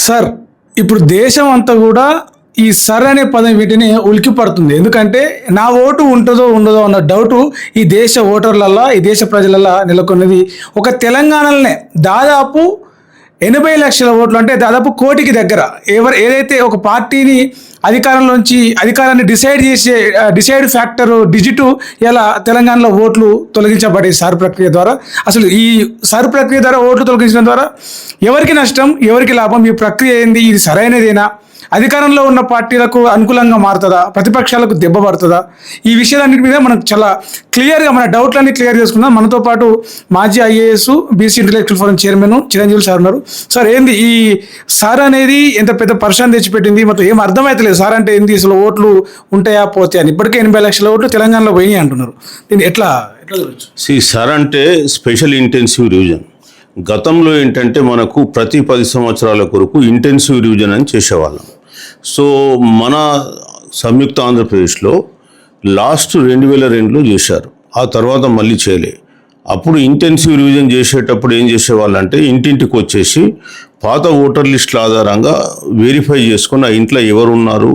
Sir ఇప్పుడు దేశం అంతా కూడా ఈ సర్ అనే పదం వీటిని ఉలికి పడుతుంది. ఎందుకంటే నా ఓటు ఉంటుందో ఉండదో అన్న డౌటు ఈ దేశ ఓటర్లల్లా, ఈ దేశ ప్రజలల్లా నెలకొన్నది. ఒక తెలంగాణలోనే దాదాపు 80 లక్షల ఓట్లు, అంటే దాదాపు కోటికి దగ్గర ఏదైతే ఒక పార్టీని అధికారాన్ని డిసైడ్ ఫ్యాక్టర్ డిజిటు ఇలా తెలంగాణలో ఓట్లు తొలగించబడే సార్ ప్రక్రియ ద్వారా. అసలు ఈ సార్ ప్రక్రియ ద్వారా ఓట్లు తొలగించడం ద్వారా ఎవరికి నష్టం, ఎవరికి లాభం, ఈ ప్రక్రియ ఏంది, ఇది సరైనదేనా, అధికారంలో ఉన్న పార్టీలకు అనుకూలంగా మారుతుందా, ప్రతిపక్షాలకు దెబ్బ పడుతుందా, ఈ విషయాలన్నింటి మీద మనం చాలా క్లియర్గా మన డౌట్లన్నీ క్లియర్ చేసుకుందాం. మనతో పాటు మాజీ IAS BC intellectual forum chairman Chiranjeevi sir ఉన్నారు. సార్, ఏంది ఈ సార్ అనేది ఎంత పెద్ద పర్సన్ తెచ్చిపెట్టింది, మొత్తం ఏం అర్థమవుతలేదు. సార్ అంటే ఏంది, అసలు ఓట్లు ఉంటాయా పోతాయా అని. ఇప్పటికే 80 లక్షల ఓట్లు తెలంగాణలో పోయినాయి అంటున్నారు. దీన్ని ఎట్లా చూడొచ్చు? సార్ అంటే స్పెషల్ ఇంటెన్సివ్ రివిజన్. గతంలో ఏంటంటే మనకు ప్రతి 10 సంవత్సరాల కొరకు ఇంటెన్సివ్ రివిజన్ అని చేసేవాళ్ళం. సో మన సంయుక్త ఆంధ్రప్రదేశ్లో లాస్ట్ 2002లో చేశారు. ఆ తర్వాత మళ్ళీ చేయలే. అప్పుడు ఇంటెన్సివ్ రివిజన్ చేసేటప్పుడు ఏం చేసేవాళ్ళంటే ఇంటింటికి వచ్చేసి పాత ఓటర్ లిస్టుల ఆధారంగా వెరిఫై చేసుకుని ఆ ఇంట్లో ఎవరు ఉన్నారు,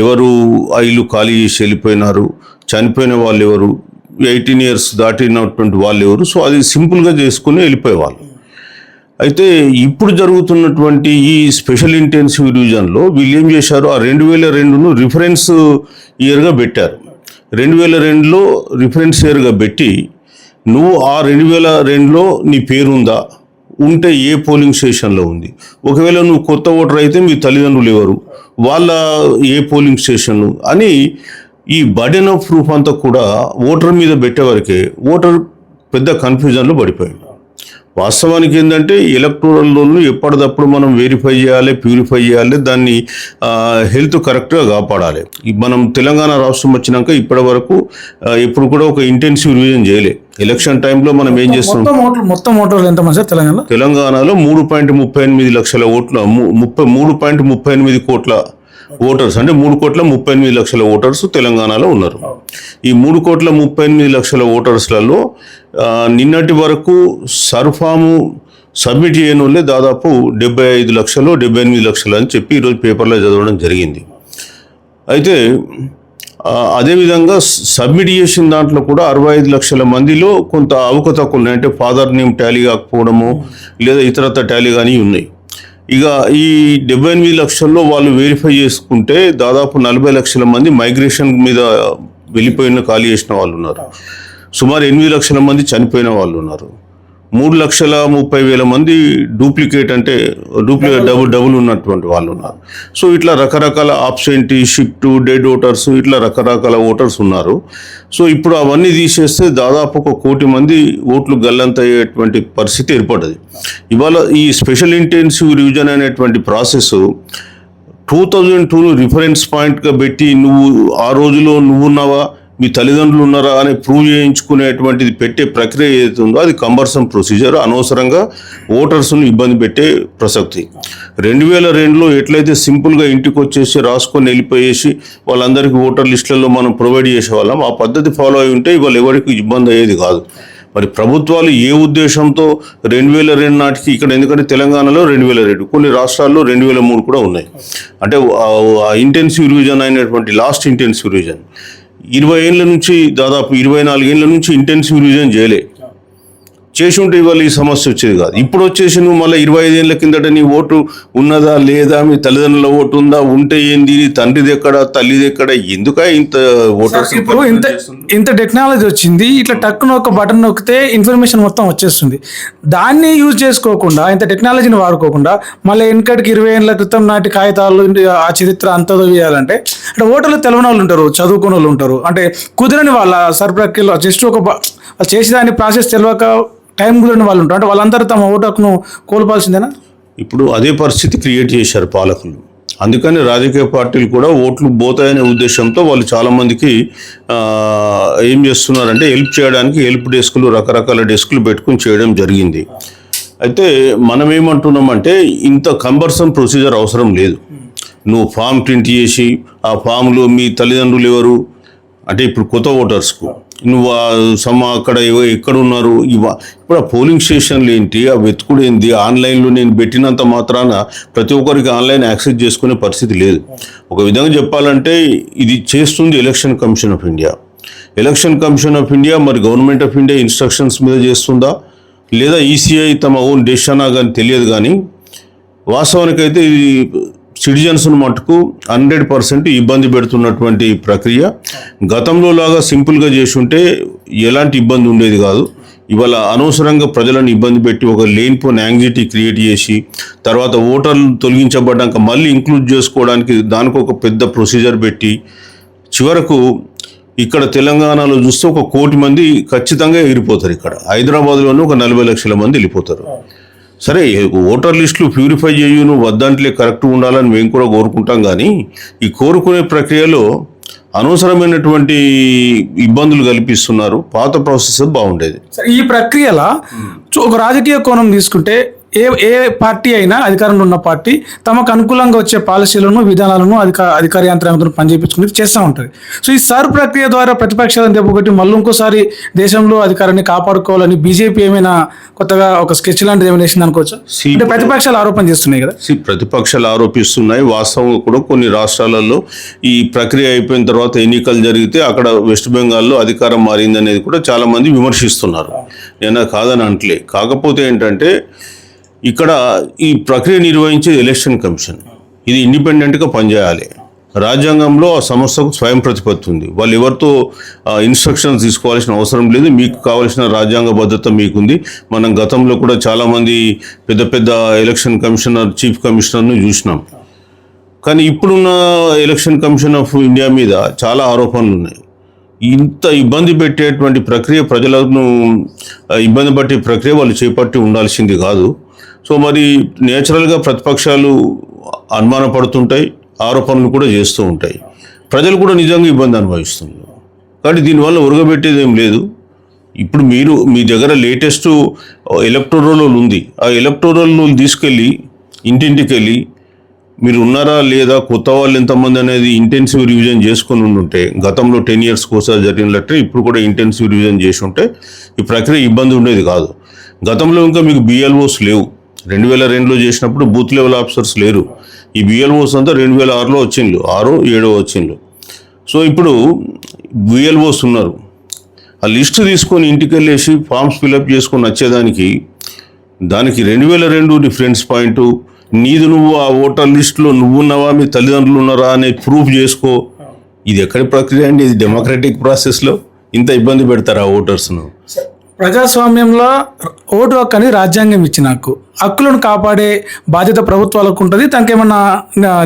ఎవరు ఆ ఇల్లు ఖాళీ చేసి వెళ్ళిపోయినారు, చనిపోయిన వాళ్ళు ఎవరు, 18 years దాటినటువంటి వాళ్ళు ఎవరు. సో అది సింపుల్గా చేసుకుని వెళ్ళిపోయేవాళ్ళు. అయితే ఇప్పుడు జరుగుతున్నటువంటి ఈ స్పెషల్ ఇంటెన్సివ్ రివిజన్లో వీళ్ళు ఏం చేశారు, ఆ 2002ను రిఫరెన్స్ ఇయర్గా పెట్టారు. 2002లో రిఫరెన్స్ ఇయర్గా పెట్టి నువ్వు ఆ 2002లో నీ పేరుందా, ఉంటే ఏ పోలింగ్ స్టేషన్లో ఉంది, ఒకవేళ నువ్వు కొత్త ఓటర్ అయితే మీ తల్లిదండ్రులు ఎవరు, వాళ్ళ ఏ పోలింగ్ స్టేషన్లు అని ఈ బర్డెన్ ఆఫ్ ప్రూఫ్ అంతా కూడా ఓటర్ మీద పెట్టేవరకే ఓటర్ పెద్ద కన్ఫ్యూజన్లో పడిపోయాడు. వాస్తవానికి ఏంటంటే ఎలక్టోరల్ రోల్ను ఎప్పటికప్పుడు మనం వెరిఫై చేయాలి, ప్యూరిఫై చేయాలి, దాన్ని హెల్త్ కరెక్ట్గా కాపాడాలి. మనం తెలంగాణ రాష్ట్రం వచ్చినాక ఇప్పటి వరకు ఎప్పుడు కూడా ఒక ఇంటెన్సివ్ రివిజన్ చేయలే. ఎలక్షన్ టైంలో మనం ఏం చేస్తున్నాం, మొత్తం ఓటర్లు ఎంతమంది సార్ తెలంగాణలో 3.38 లక్షల ఓట్ల 3.38 కోట్ల ఓటర్స్, అంటే 3,38,00,000 ఓటర్స్ తెలంగాణలో ఉన్నారు. ఈ 3,38,00,000 ఓటర్స్లలో నిన్నటి వరకు సర్ఫాము సబ్మిట్ చేయని వాళ్ళే దాదాపు 75 లక్షలు 78 లక్షలు అని చెప్పి ఈరోజు పేపర్లో చదవడం జరిగింది. అయితే అదేవిధంగా సబ్మిట్ చేసిన దాంట్లో కూడా 65 లక్షల మందిలో కొంత అవకతవకలు ఉన్నాయి. అంటే ఫాదర్ నేమ్ టాలీ కాకపోవడము లేదా ఇతరత్ర టాలీ కానీ ఉన్నాయి. ఇక ఈ 78 లక్షల్లో వాళ్ళు వెరిఫై చేసుకుంటే దాదాపు 40 లక్షల మంది మైగ్రేషన్ మీద వెళ్ళిపోయిన ఖాళీ చేసిన వాళ్ళు ఉన్నారు. సుమారు 8 లక్షల మంది చనిపోయిన వాళ్ళు ఉన్నారు. 3,30,000 మంది డూప్లికేట్, అంటే డబుల్ ఉన్నటువంటి వాళ్ళు ఉన్నారు. సో ఇట్లా రకరకాల ఆబ్సెంటీ, షిఫ్ట్, డెడ్ ఓటర్స్, ఇట్లా రకరకాల ఓటర్స్ ఉన్నారు. సో ఇప్పుడు అవన్నీ తీసేస్తే దాదాపు 1 కోటి మంది ఓట్లు గల్లంతయ్యేటువంటి పరిస్థితి ఏర్పడ్డది. ఇవాళ ఈ స్పెషల్ ఇంటెన్సివ్ రివిజన్ అనేటువంటి ప్రాసెస్ 2002 రిఫరెన్స్ పాయింట్గా పెట్టి నువ్వు ఆ రోజులో నువ్వున్నావా, మీ తల్లిదండ్రులు ఉన్నారా అని ప్రూవ్ చేయించుకునేటువంటిది పెట్టే ప్రక్రియ ఏదైతే ఉందో అది కంబర్సమ్ ప్రొసీజర్. అనవసరంగా ఓటర్స్ను ఇబ్బంది పెట్టే ప్రసక్తి. 2002లో ఎట్లయితే సింపుల్గా ఇంటికి వచ్చేసి రాసుకొని వెళ్ళిపోయేసి వాళ్ళందరికీ ఓటర్ లిస్టులలో మనం ప్రొవైడ్ చేసేవాళ్ళం, ఆ పద్ధతి ఫాలో అయి ఉంటే ఇవాళ ఎవరికి ఇబ్బంది అయ్యేది కాదు. మరి ప్రభుత్వాలు ఏ ఉద్దేశంతో 2002 నాటికి, ఇక్కడ ఎందుకంటే తెలంగాణలో 2002, కొన్ని రాష్ట్రాల్లో 2003 కూడా ఉన్నాయి. అంటే ఇంటెన్సివ్ రివిజన్ అయినటువంటి లాస్ట్ ఇంటెన్సివ్ రివిజన్ 20 ఏళ్ళ నుంచి దాదాపు 24 ఏళ్ళ నుంచి ఇంటెన్సివ్ రివిజన్ చేయలే. చేసి ఉంటే ఇవాళ ఈ సమస్య వచ్చేది కాదు. ఇప్పుడు వచ్చేసి నువ్వు మళ్ళీ 25 ఏళ్ళ కిందట నీ ఓటు ఉన్నదా లేదా, మీ తల్లిదండ్రుల ఓటు ఉందా, ఉంటే ఏంది, తండ్రిది ఎక్కడ తల్లిది ఎక్కడ, ఎందుక ఇంత ఓటర్స్. ఇప్పుడు ఇంత టెక్నాలజీ వచ్చింది, ఇట్లా టక్కున ఒక బటన్ నొక్కితే ఇన్ఫర్మేషన్ మొత్తం వచ్చేస్తుంది. దాన్ని యూజ్ చేసుకోకుండా, ఇంత టెక్నాలజీని వాడుకోకుండా మళ్ళీ వెనకటికి 20 ఏళ్ళ క్రితం నాటి కాగితాలు ఆ చరిత్ర అంతా వేయాలంటే, అంటే ఓటర్లు తెలవని వాళ్ళు ఉంటారు, చదువుకునే వాళ్ళు ఉంటారు, అంటే కుదరని వాళ్ళ సర్ ప్రక్రియలో జస్ట్ ఒక చేసేదాన్ని ప్రాసెస్ తెలియక టైం కుదరని వాళ్ళు ఉంటారు. అంటే వాళ్ళందరూ తమ ఓటు హక్కును కోల్పోవాల్సిందేనా? ఇప్పుడు అదే పరిస్థితి క్రియేట్ చేశారు పాలకులు. అందుకని రాజకీయ పార్టీలు కూడా ఓట్లు పోతాయనే ఉద్దేశంతో వాళ్ళు చాలామందికి ఏం చేస్తున్నారంటే హెల్ప్ చేయడానికి హెల్ప్ డెస్కులు, రకరకాల డెస్కులు పెట్టుకుని చేయడం జరిగింది. అయితే మనం ఏమంటున్నామంటే ఇంత కంబర్సమ్ ప్రొసీజర్ అవసరం లేదు. నువ్వు ఫామ్ ప్రింట్ చేసి ఆ ఫామ్లో మీ తల్లిదండ్రులు ఎవరు, అంటే ఇప్పుడు కొత్త ఓటర్స్కు నువ్వు అక్కడ ఎక్కడ ఉన్నారు ఇప్పుడు ఆ పోలింగ్ స్టేషన్లు ఏంటి, ఆ వెతుకుడు ఏంటి, ఆన్లైన్లో నేను పెట్టినంత మాత్రాన ప్రతి ఒక్కరికి ఆన్లైన్ యాక్సెస్ చేసుకునే పరిస్థితి లేదు. ఒక విధంగా చెప్పాలంటే ఇది చేస్తుంది election commission of India. Election commission of India మరి గవర్నమెంట్ ఆఫ్ ఇండియా ఇన్స్ట్రక్షన్స్ మీద చేస్తుందా లేదా ఈసీఐ తమ ఓన్ డెసిషనా కానీ తెలియదు. కానీ వాస్తవానికైతే ఇది సిటిజన్స్ను మటుకు 100% ఇబ్బంది పెడుతున్నటువంటి ప్రక్రియ. గతంలో లాగా సింపుల్గా చేసి ఉంటే ఎలాంటి ఇబ్బంది ఉండేది కాదు. ఇవాళ అనవసరంగా ప్రజలను ఇబ్బంది పెట్టి ఒక లేనిపోయిన యాంగ్జైటీ క్రియేట్ చేసి తర్వాత ఓటర్లు తొలగించబడ్డాక మళ్ళీ ఇంక్లూడ్ చేసుకోవడానికి దానికి ఒక పెద్ద ప్రొసీజర్ పెట్టి చివరకు ఇక్కడ తెలంగాణలో చూస్తే 1 కోటి మంది ఖచ్చితంగా ఎగిరిపోతారు. ఇక్కడ హైదరాబాద్లోనూ 40 లక్షల మంది వెళ్ళిపోతారు. సరే ఓటర్ లిస్టులు ప్యూరిఫై చేయు నువ్వు వద్దంట్లే కరెక్ట్గా ఉండాలని మేము కూడా కోరుకుంటాం. కానీ ఈ కోరుకునే ప్రక్రియలో అనవసరమైనటువంటి ఇబ్బందులు కల్పిస్తున్నారు. పాత ప్రాసెస్ బాగుండేది. ఈ ప్రక్రియలో ఒక రాజకీయ కోణం తీసుకుంటే ఏ పార్టీ అయినా అధికారంలో ఉన్న పార్టీ తమకు అనుకూలంగా వచ్చే పాలసీలను విధానాలను అధికార యంత్రాంగంతో పనిచేయించుకుని చేస్తూ ఉంటుంది. సో ఈ సార్ ప్రక్రియ ద్వారా ప్రతిపక్షాలను దెబ్బకొట్టి మళ్ళీ ఇంకోసారి దేశంలో అధికారాన్ని కాపాడుకోవాలని బీజేపీ ఏమైనా కొత్తగా ఒక స్కెచ్ లాంటిది ఏమైనా వేసింది అనుకోవచ్చు? అంటే ప్రతిపక్షాలు ఆరోపణ చేస్తున్నాయి కదా. ప్రతిపక్షాలు ఆరోపిస్తున్నాయి. వాస్తవంగా కూడా కొన్ని రాష్ట్రాలలో ఈ ప్రక్రియ అయిపోయిన తర్వాత ఎన్నికలు జరిగితే అక్కడ వెస్ట్ బెంగాల్లో అధికారం మారింది అనేది కూడా చాలా మంది విమర్శిస్తున్నారు. నేను కాదని అంటలే. కాకపోతే ఏంటంటే ఇక్కడ ఈ ప్రక్రియ నిర్వహించే ఎలక్షన్ కమిషన్ ఇది ఇండిపెండెంట్గా పనిచేయాలి. రాజ్యాంగంలో ఆ సంస్థకు స్వయం ప్రతిపత్తి ఉంది. వాళ్ళు ఎవరితో ఇన్స్ట్రక్షన్స్ తీసుకోవాల్సిన అవసరం లేదు. మీకు కావాల్సిన రాజ్యాంగ భద్రత మీకుంది. మనం గతంలో కూడా చాలామంది పెద్ద పెద్ద ఎలక్షన్ కమిషనర్ చీఫ్ కమిషనర్ను చూసినాం. కానీ ఇప్పుడున్న ఎలక్షన్ కమిషన్ ఆఫ్ ఇండియా మీద చాలా ఆరోపణలు ఉన్నాయి. ఇంత ఇబ్బంది పెట్టేటువంటి ప్రక్రియ, ప్రజలను ఇబ్బంది పట్టే ప్రక్రియ వాళ్ళు చేపట్టి ఉండాల్సింది కాదు. సో మరి నేచురల్గా ప్రతిపక్షాలు అనుమానపడుతుంటాయి, ఆరోపణలు కూడా చేస్తూ ఉంటాయి. ప్రజలు కూడా నిజంగా ఇబ్బంది అనుభవిస్తున్నారు. కానీ దీనివల్ల ఉరగబెట్టేది ఏం లేదు. ఇప్పుడు మీ దగ్గర లేటెస్ట్ ఎలక్టోరల్ రోల్ ఉంది. ఆ ఎలక్టోరల్ రోల్ తీసుకెళ్ళి ఇంటింటికి వెళ్ళి మీరు ఉన్నారా లేదా, కొత్త వాళ్ళు ఎంతమంది అనేది ఇంటెన్సివ్ రివిజన్ చేసుకొని ఉంటే గతంలో 10 years కోసం జరిగినట్టే ఇప్పుడు కూడా ఇంటెన్సివ్ రివిజన్ చేసి ఉంటే ఈ ప్రక్రియ ఇబ్బంది ఉండేది కాదు. గతంలో ఇంకా మీకు బిఎల్ఓస్ లేవు. 2002లో చేసినప్పుడు బూత్ లెవెల్ ఆఫీసర్స్ లేరు. ఈ బిఎల్ఓస్ అంతా 2006లో వచ్చిండ్రు, 6, 7 వచ్చిండ్రు. సో ఇప్పుడు బిఎల్ఓస్ ఉన్నారు. ఆ లిస్టు తీసుకొని ఇంటికి వెళ్ళేసి ఫామ్స్ ఫిల్అప్ చేసుకొని వచ్చేదానికి దానికి 2002 డిఫరెన్స్ పాయింట్. నీది నువ్వు ఆ ఓటర్ లిస్టులో నువ్వున్నావా, మీ తల్లిదండ్రులు ఉన్నారా అనే ప్రూఫ్ చేసుకో. ఇది ఎక్కడి ప్రక్రియ అండి? ఇది డెమోక్రటిక్ ప్రాసెస్లో ఇంత ఇబ్బంది పెడతారు ఆ ఓటర్స్ను. ప్రజాస్వామ్యంలో ఓటు హక్కు అని రాజ్యాంగం ఇచ్చిన హక్కులను కాపాడే బాధ్యత ప్రభుత్వాలకు ఉంటుంది. దానికి ఏమన్నా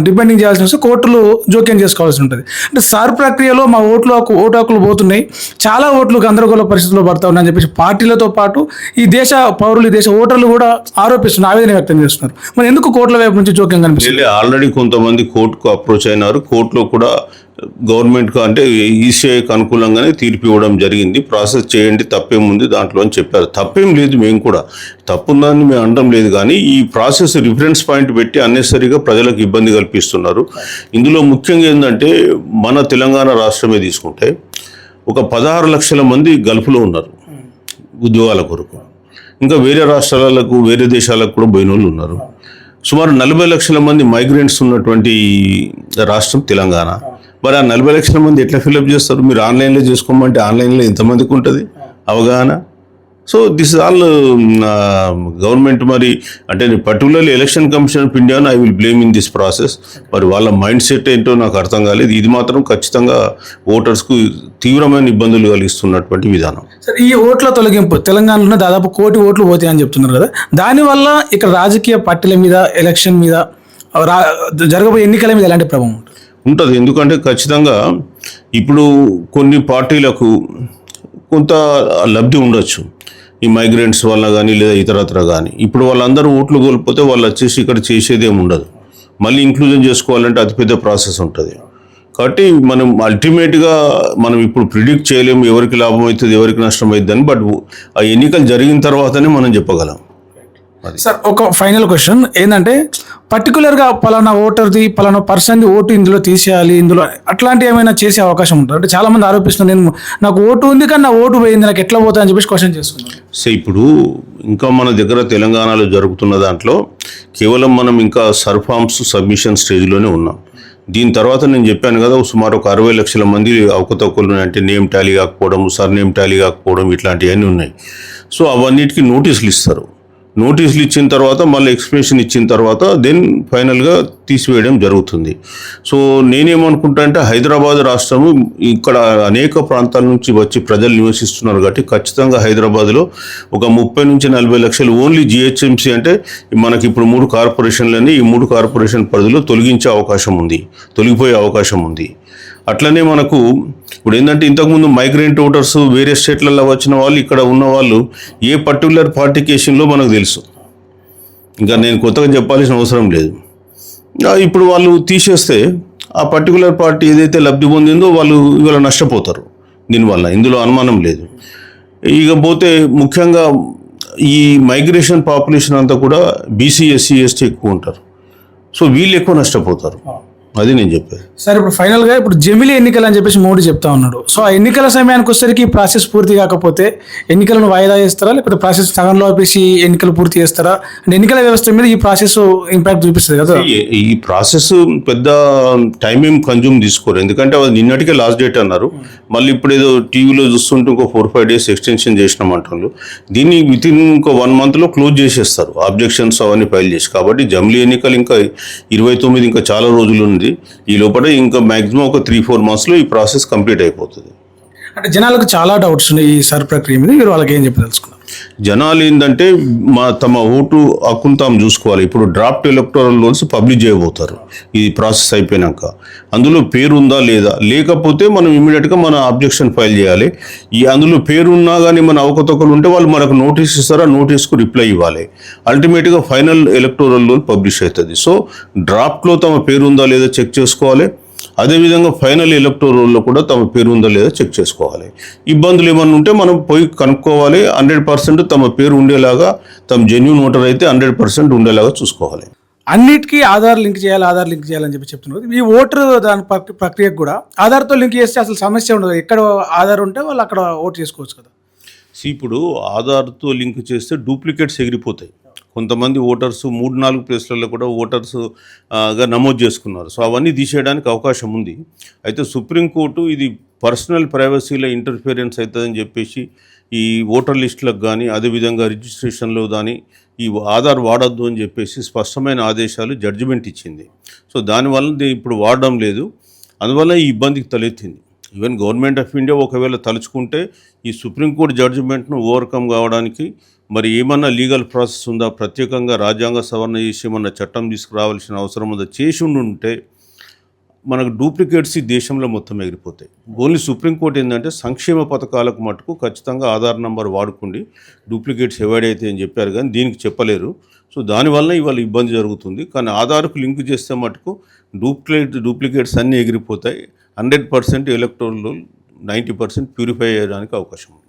డిపెండింగ్ చేయాల్సి వస్తే కోర్టులు జోక్యం చేసుకోవాల్సి ఉంటుంది. అంటే సార్ ప్రక్రియలో మా ఓటు హక్కులు పోతున్నాయి, చాలా ఓట్లు గందరగోళ పరిస్థితుల్లో పడతా ఉన్నాయని చెప్పేసి పార్టీలతో పాటు ఈ దేశ పౌరులు, ఈ దేశ ఓటర్లు కూడా ఆరోపిస్తున్నారు, ఆవేదన వ్యక్తం చేస్తున్నారు. మరి ఎందుకు కోర్టుల వైపు నుంచి జోక్యం కనిపిస్తుంది? ఆల్రెడీ కొంతమంది కోర్టుకు అప్రోచ్ అయినారు. కోర్టులో కూడా గవర్నమెంట్కు అంటే ఈసీఐకి అనుకూలంగానే తీర్పు ఇవ్వడం జరిగింది. ప్రాసెస్ చేయండి, తప్పేముంది దాంట్లో అని చెప్పారు. తప్పేం లేదు, మేము కూడా తప్పుందని మేము అనడం లేదు. కానీ ఈ ప్రాసెస్ రిఫరెన్స్ పాయింట్ పెట్టి అన్నెసరిగా ప్రజలకు ఇబ్బంది కల్పిస్తున్నారు. ఇందులో ముఖ్యంగా ఏంటంటే మన తెలంగాణ రాష్ట్రమే తీసుకుంటే ఒక 16 లక్షల మంది గల్ఫ్లో ఉన్నారు ఉద్యోగాల కొరకు. ఇంకా వేరే రాష్ట్రాలకు, వేరే దేశాలకు కూడా పోయిన వాళ్ళు ఉన్నారు. సుమారు 40 లక్షల మంది మైగ్రెంట్స్ ఉన్నటువంటి రాష్ట్రం తెలంగాణ. మరి ఆ 40 లక్షల మంది ఎట్లా ఫిల్అప్ చేస్తారు? మీరు ఆన్లైన్లో చేసుకోమంటే ఆన్లైన్లో ఎంతమందికి ఉంటుంది అవగాహన? So this is all government. మరి అంటే particularly election commission of India I will blame in this process. మరి వాళ్ళ మైండ్ సెట్ ఏంటో నాకు అర్థం కాలేదు. ఇది మాత్రం ఖచ్చితంగా ఓటర్స్కు తీవ్రమైన ఇబ్బందులు కలిగిస్తున్నటువంటి విధానం. సార్, ఈ ఓట్ల తొలగింపు తెలంగాణలో దాదాపు 1 కోటి ఓట్లు పోతాయని చెప్తున్నారు కదా. దానివల్ల ఇక్కడ రాజకీయ పార్టీల మీద, ఎలక్షన్ మీద, జరగబోయే ఎన్నికల మీద ఎలాంటి ప్రభావం ఉంటుంది? ఎందుకంటే ఖచ్చితంగా ఇప్పుడు కొన్ని పార్టీలకు కొంత లబ్ధి ఉండొచ్చు ఈ మైగ్రెంట్స్ వల్ల కానీ లేదా ఇతరత్ర కానీ. ఇప్పుడు వాళ్ళందరూ ఓట్లు కోల్పోతే వాళ్ళు వచ్చేసి ఇక్కడ చేసేదేం ఉండదు. మళ్ళీ ఇంక్లూజన్ చేసుకోవాలంటే అతిపెద్ద ప్రాసెస్ ఉంటుంది. కాబట్టి మనం అల్టిమేట్గా మనం ఇప్పుడు ప్రిడిక్ట్ చేయలేము ఎవరికి లాభం అవుతుంది, ఎవరికి నష్టం అవుతుంది అని. బట్ ఆ ఎన్నికలు జరిగిన తర్వాతనే మనం చెప్పగలం. సార్ ఒక ఫైనల్ క్వశ్చన్ ఏంటంటే పర్టికులర్గా పలానా ఓటర్ది పలానా పర్సన్ది ఓటు ఇందులో తీసేయాలి ఇందులో అట్లాంటి ఏమైనా చేసే అవకాశం ఉంటుంది? అంటే చాలా మంది ఆరోపిస్తున్నారు, నేను నాకు ఓటు ఉంది కానీ నా ఓటు పోయింది, నాకు ఎట్లా పోతా అని చెప్పేసి క్వశ్చన్ చేస్తున్నాను. సో ఇప్పుడు ఇంకా మన దగ్గర తెలంగాణలో జరుగుతున్న దాంట్లో కేవలం మనం ఇంకా సర్ఫామ్స్ సబ్మిషన్ స్టేజ్లోనే ఉన్నాం. దీని తర్వాత నేను చెప్పాను కదా, సుమారు ఒక 60 లక్షల మంది అవకతవకలు అంటే నేమ్ టాలీ కాకపోవడం, సర్ నేమ్ టాలీ కాకపోవడం ఇట్లాంటివన్నీ ఉన్నాయి. సో అవన్నిటికీ నోటీసులు ఇస్తారు. నోటీసులు ఇచ్చిన తర్వాత మళ్ళీ ఎక్స్ప్లెనేషన్ ఇచ్చిన తర్వాత దెన్ ఫైనల్గా తీసివేయడం జరుగుతుంది. సో నేనేమనుకుంటా అంటే హైదరాబాద్ రాష్ట్రము ఇక్కడ అనేక ప్రాంతాల నుంచి వచ్చి ప్రజలు నివసిస్తున్నారు కాబట్టి ఖచ్చితంగా హైదరాబాద్లో ఒక 30 నుంచి 40 లక్షలు ఓన్లీ జిహెచ్ఎంసీ అంటే మనకి ఇప్పుడు 3 కార్పొరేషన్లని ఈ 3 కార్పొరేషన్ పరిధిలో తొలగిపోయే అవకాశం ఉంది. అట్లనే మనకు ఇప్పుడు ఏంటంటే ఇంతకుముందు మైగ్రెంట్ ఓటర్స్ వేరే స్టేట్లలో వచ్చిన వాళ్ళు ఇక్కడ ఉన్న వాళ్ళు ఏ పర్టికులర్ పార్టీ కేషన్లో మనకు తెలుసు, ఇంకా నేను కొత్తగా చెప్పాల్సిన అవసరం లేదు. ఇప్పుడు వాళ్ళు తీసేస్తే ఆ పర్టికులర్ పార్టీ ఏదైతే లబ్ధి పొందిందో వాళ్ళు ఇవాళ నష్టపోతారు దీనివల్ల, ఇందులో అనుమానం లేదు. ఇకపోతే ముఖ్యంగా ఈ మైగ్రేషన్ పాపులేషన్ అంతా కూడా బీసీ ఎస్సీ ఎస్టీ ఎక్కువ ఉంటారు. సో వీళ్ళు ఎక్కువ నష్టపోతారు, అది నేను చెప్పేది. సార్ ఇప్పుడు ఫైనల్గా ఇప్పుడు జమిలీ ఎన్నికలు అని చెప్పేసి మోడీ చెప్తా ఉన్నాడు. సో ఆ ఎన్నికల సమయానికి వచ్చేసరికి ఈ ప్రాసెస్ పూర్తి కాకపోతే ఎన్నికలను వాయిదా చేస్తారా, లేకపోతే ప్రాసెస్ సగంలో ఆపేసి ఎన్నికలు పూర్తి చేస్తారా? అంటే ఎన్నికల వ్యవస్థ మీద ఈ ప్రాసెస్ ఇంపాక్ట్ చూపిస్తుంది కదా. ఈ ప్రాసెస్ పెద్ద టైం ఏం కన్జ్యూమ్ తీసుకోరు, ఎందుకంటే అది నిన్నటికే లాస్ట్ డేట్ అన్నారు. మళ్ళీ ఇప్పుడు ఏదో టీవీలో చూస్తుంటే ఇంకో 4-5 days ఎక్స్టెన్షన్ చేసినామంటారు. దీన్ని వితిన్ ఇంకో 1 monthలో క్లోజ్ చేసేస్తారు, ఆబ్జెక్షన్స్ అవన్నీ ఫైల్ చేసి. కాబట్టి జమిలీ ఎన్నికలు ఇంకా 29 ఇంకా చాలా రోజులు ఉంది. ఈ లోపల ఇంకా మాక్సిమం ఒక 3-4 monthsలో ఈ ప్రాసెస్ కంప్లీట్ అయిపోతుంది. అంటే జనాలకు చాలా డౌట్స్ ఉన్నాయి ఈ సర్ ప్రక్రియ మీద, మీరు వాళ్ళకి ఏం చెప్పదలుచుకున్నారు? జనాలు ఏంటంటే తమ ఓటు హక్కును తాము చూసుకోవాలి. ఇప్పుడు డ్రాఫ్ట్ ఎలక్టోరల్ రోల్స్ పబ్లిష్ చేయబోతారు ఈ ప్రాసెస్ అయిపోయినాక. అందులో పేరు ఉందా లేదా, లేకపోతే మనం ఇమీడియట్గా మన అబ్జెక్షన్ ఫైల్ చేయాలి. అందులో పేరు ఉన్నా కానీ మన అవకతవకలు ఉంటే వాళ్ళు మనకు నోటీస్ ఇస్తారు, ఆ నోటీస్కు రిప్లై ఇవ్వాలి. అల్టిమేట్గా ఫైనల్ ఎలక్టోరల్ రోల్ పబ్లిష్ అవుతుంది. సో డ్రాఫ్ట్లో తమ పేరు ఉందా లేదా చెక్ చేసుకోవాలి. అదేవిధంగా ఫైనల్ ఎలక్టోరల్ రోల్లో కూడా తమ పేరు ఉందా లేదా చెక్ చేసుకోవాలి. ఇబ్బందులు ఏమన్నా ఉంటే మనం పోయి కనుక్కోవాలి. 100% తమ పేరు ఉండేలాగా, తమ జెన్యూన్ ఓటర్ అయితే 100% ఉండేలాగా చూసుకోవాలి. అన్నిటికీ ఆధార్ లింక్ చేయాలని చెప్పి చెప్తున్నారు. ఈ ఓటర్ దాని ప్రక్రియకు కూడా ఆధార్తో లింక్ చేస్తే అసలు సమస్య ఉండదు, ఎక్కడ ఆధార్ ఉంటే వాళ్ళు అక్కడ ఓటు చేసుకోవచ్చు కదా. ఇప్పుడు ఆధార్తో లింక్ చేస్తే డూప్లికేట్స్ ఎగిరిపోతాయి. కొంతమంది ఓటర్స్ 3-4 ప్లేస్లలో కూడా ఓటర్స్గా నమోదు చేసుకున్నారు. సో అవన్నీ తీసేయడానికి అవకాశం ఉంది. అయితే సుప్రీంకోర్టు ఇది పర్సనల్ ప్రైవసీలో ఇంటర్ఫియరెన్స్ అవుతుందని చెప్పేసి ఈ ఓటర్ లిస్టులకు కానీ అదేవిధంగా రిజిస్ట్రేషన్లో కానీ ఈ ఆధార్ వాడద్దు అని చెప్పేసి స్పష్టమైన ఆదేశాలు జడ్జిమెంట్ ఇచ్చింది. సో దానివల్ల ఇప్పుడు వాడడం లేదు, అందువల్ల ఈ ఇబ్బందికి తలెత్తింది. ఈవెన్ గవర్నమెంట్ ఆఫ్ ఇండియా ఒకవేళ తలుచుకుంటే ఈ సుప్రీంకోర్టు జడ్జిమెంట్ను ఓవర్కమ్ కావడానికి మరి ఏమన్నా లీగల్ ప్రాసెస్ ఉందా, ప్రత్యేకంగా రాజ్యాంగ సవరణ చేసి ఏమన్నా చట్టం తీసుకురావాల్సిన అవసరం ఉందా, చేసి ఉంటే మనకు డూప్లికేట్స్ ఈ దేశంలో మొత్తం ఎగిరిపోతాయి. ఓన్లీ సుప్రీంకోర్టు ఏంటంటే సంక్షేమ పథకాలకు మటుకు ఖచ్చితంగా ఆధార్ నెంబర్ వాడుకోండి, డూప్లికేట్స్ అవాయిడ్ అయితే అని చెప్పారు, కానీ దీనికి చెప్పలేరు. సో దానివల్ల ఇవాళ ఇబ్బంది జరుగుతుంది. కానీ ఆధార్కు లింక్ చేస్తే మటుకు డూప్లికేట్స్ అన్నీ ఎగిరిపోతాయి. 100% ఎలక్టోరల్ 90% ప్యూరిఫై చేయడానికి అవకాశం ఉంది.